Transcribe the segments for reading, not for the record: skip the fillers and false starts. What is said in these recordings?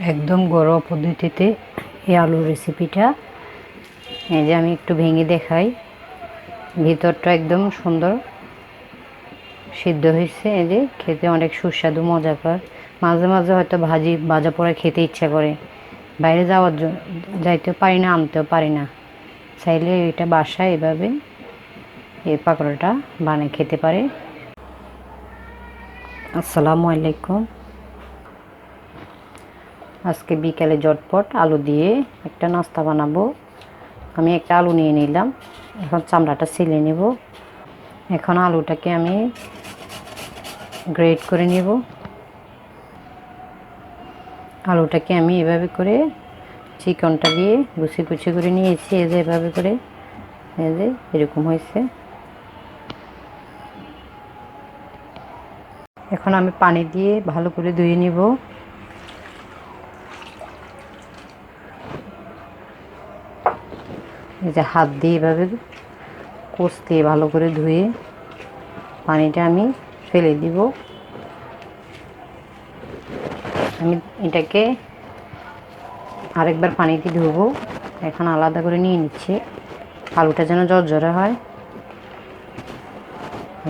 একদম ঘরোয়া পদ্ধতিতে এই আলুর রেসিপিটা। এই যে আমি একটু ভেঙে দেখাই, ভিতরটা একদম সুন্দর সিদ্ধ হয়েছে। এই যে খেতে অনেক সুস্বাদু মজাকর। মাঝে মাঝে হয়তো ভাজা পোড়া খেতে ইচ্ছা করে, বাইরে যাইতেও পারি না, আনতেও পারি না, চাইলে এটা বাসায় এভাবে এই পাকোড়াটা বানিয়ে খেতে পারে। আসসালামু আলাইকুম। আজকে বিকালে ঝটপট আলু দিয়ে একটা নাস্তা বানাবো। আমি একটা আলু নিয়ে নিলাম, এখন চামড়াটা ছিলে নেব। এখন আলুটাকে আমি গ্রেট করে নেব। আলুটাকে আমি এভাবে করে চিকনটা দিয়ে কুচি কুচি করে নিয়েছি। এই যে এভাবে করে, এই যে এরকম হয়েছে। এখন আমি পানি দিয়ে ভালো করে ধুয়ে নিব। এই যে হাত দিয়ে এভাবে কষতে ভালো করে ধুয়ে পানিটা আমি ফেলে দিব। আমি এটাকে আরেকবার পানিতে ধুবো। এখন আলাদা করে নিয়ে নিচ্ছি, আলুটা যেন ঝরঝরে হয়।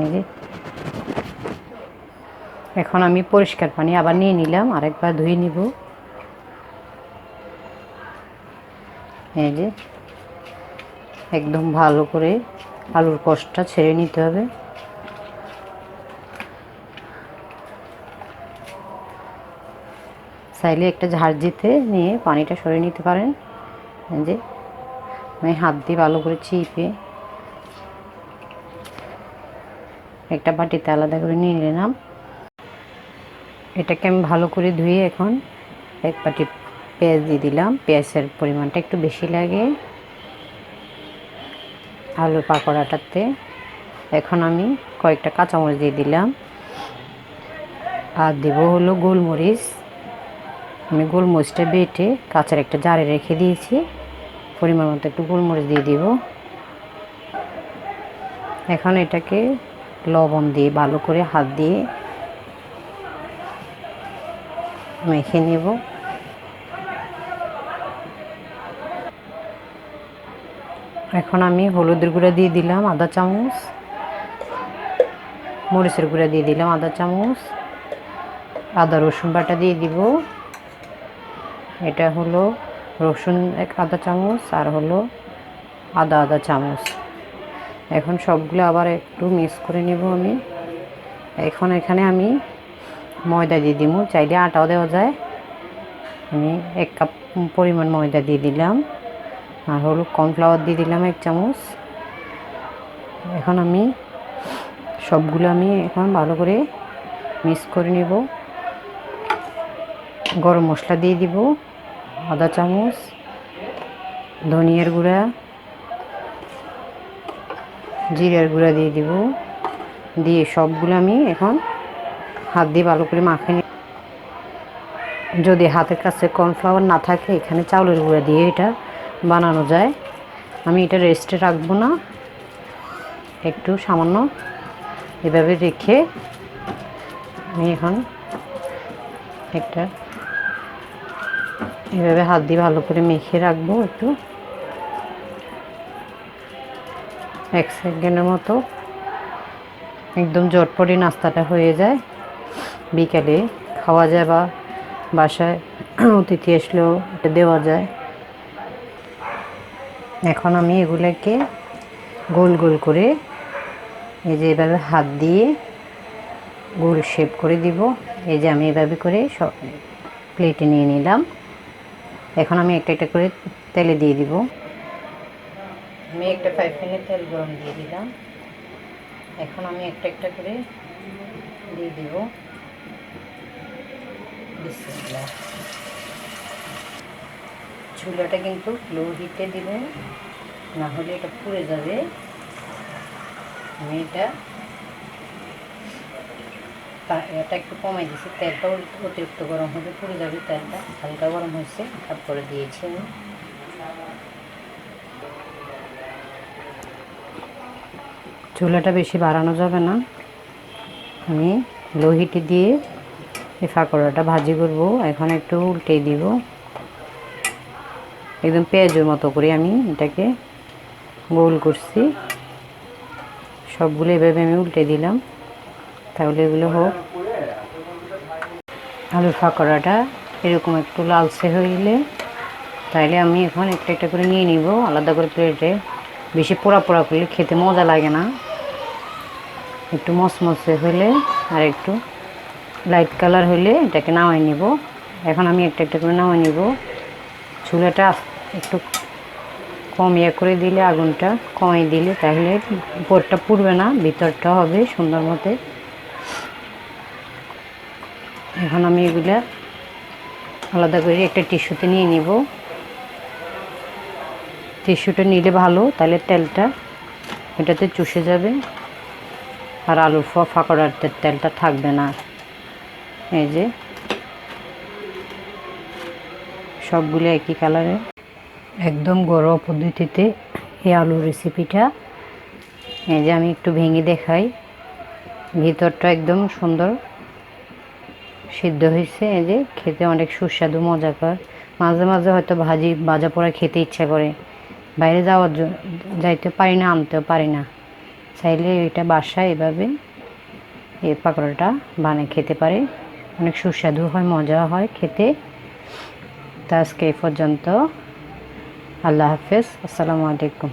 এই যে এখন আমি পরিষ্কার পানি আবার নিয়ে নিলাম, আরেকবার ধুয়ে নিব। এই যে একদম ভালো করে আলুর কষটা ছেড়ে নিতে হবে। চাইলে একটা ঝাড়জিতে নিয়ে পানিটা সরিয়ে নিতে পারেন। এই যে আমি হাত দিয়ে ভালো করে চিপে একটা বাটিতে আলাদা করে নিয়ে নিলাম। এটাকে আমি ভালো করে ধুয়ে এখন এক বাটি পেঁয়াজ দিয়ে দিলাম। পেঁয়াজের পরিমাণটা একটু বেশি লাগে আলু পাকোড়াটাতে। এখন আমি কয়েকটা কাঁচামরিচ দিয়ে দিলাম, আর দেবো হলো গোলমরিচ। আমি গোলমরিচটা বেটে কাঁচের একটা জারে রেখে দিয়েছি। পরিমাণ মতো একটু গোলমরিচ দিয়ে দিব। এখন এটাকে লবণ দিয়ে ভালো করে হাত দিয়ে মেখে নেব। এখন আমি হলুদের গুঁড়া দিয়ে দিলাম আধা চামচ, মরিচের গুঁড়া দিয়ে দিলাম আধা চামচ, আদা রসুন বাটা দিয়ে দিব। এটা হলো রসুন আধা চামচ, আর হলো আধা চামচ। এখন সবগুলো আবার একটু মিক্স করে নেব আমি। এখন এখানে আমি ময়দা দিয়ে দিব, চাইলে আটাও দেওয়া যায়। আমি 1 কাপ পরিমাণ ময়দা দিয়ে দিলাম, আর হলো কর্নফ্লাওয়ার দিয়ে দিলাম 1 চামচ। এখন আমি সবগুলো এখন ভালো করে মিক্স করে নেব। গরম মশলা দিয়ে দিব আধা চামচ, ধনিয়ার গুঁড়া, জিরার গুঁড়া দিয়ে দিব। দিয়ে সবগুলো আমি এখন হাত দিয়ে ভালো করে মাখিয়ে নিই। যদি হাতের কাছে কর্নফ্লাওয়ার না থাকে, এখানে চাউলের গুঁড়া দিয়ে এটা বানানো যায়। আমি এটা রেস্টে রাখবো না, একটু সামান্য এভাবে রেখে আমি এখন একটা এভাবে হাত দিয়ে ভালো করে মেখে রাখবো। একটু 1 সেকেন্ডের মতো, একদম ঝটপটি নাস্তাটা হয়ে যায়। বিকালে খাওয়া যায় বা বাসায় অতিথি আসলেও এটা দেওয়া যায়। এখন আমি এগুলোকে গোল গোল করে এই যে এভাবে হাত দিয়ে গোল শেপ করে দিব। এই যে আমি এভাবে করে সব প্লেটে নিয়ে নিলাম। এখন আমি একটা একটা করে তেলে দিয়ে দিব। আমি একটা ফ্রাই প্যানে তেল গরম দিয়ে দিলাম। এখন আমি একটা একটা করে দিয়ে দিব। বিসমিল্লাহ। চুলাটা কিন্তু লো হিটে দিবেন, না হলে এটা পুড়ে যাবে। আমি এটা একটু কমাই দিয়েছি, তেলটা অতিরিক্ত গরম হলে পুড়ে যাবে। তেলটা হালকা গরম হয়েছে, তারপরে দিয়েছি আমি। চুলাটা বেশি বাড়ানো যাবে না, আমি লো হিটে দিয়ে এই পাকোড়াটা ভাজি করব। এখন একটু উল্টে দিব, একদম পেঁয়াজের মতো করে আমি এটাকে গোল করছি। সবগুলো এভাবে আমি উল্টে দিলাম, তাহলে এগুলো হোক। আলুর পাকোড়াটা এরকম একটু লালচে হইলে তাইলে আমি এখন একটা একটা করে নিয়ে নিব আলাদা করে প্লেটে। বেশি পোড়া পোড়া করলে খেতে মজা লাগে না, একটু মচমচে হলে আর একটু লাইট কালার হলে এটাকে নামাই নিব। এখন আমি একটা একটা করে নামাই নিব। চুলাটা একটু কম করে দিলে, আগুনটা কমাই দিলে তাহলে উপরটা পুড়বে না, ভিতরটা হবে সুন্দর মতো। এখন আমি এগুলা আলাদা করে একটা টিস্যুতে নিয়ে নিব। টিস্যুটা নিলে ভালো, তাহলে তেলটা এটাতে চুষে যাবে আর আলুর পাকোড়ার তেলটা থাকবে না। এই যে সবগুলো একই কালারের, একদম ঘরোয়া পদ্ধতিতে এই আলুর রেসিপিটা। এই যে আমি একটু ভেঙে দেখাই, ভিতরটা একদম সুন্দর সিদ্ধ হয়েছে। এই যে খেতে অনেক সুস্বাদু মজাকর। মাঝে মাঝে হয়তো ভাজা পোড়া খেতে ইচ্ছা করে, বাইরে যাইতে পারি না, আনতেও পারি না, চাইলে এটা বাসায় এভাবে এই পাকোড়াটা বানিয়ে খেতে পারে। অনেক সুস্বাদু হয়, মজা হয় খেতে। তা আজকে এই পর্যন্ত। আল্লাহ হাফেজ, আসসালামু আলাইকুম।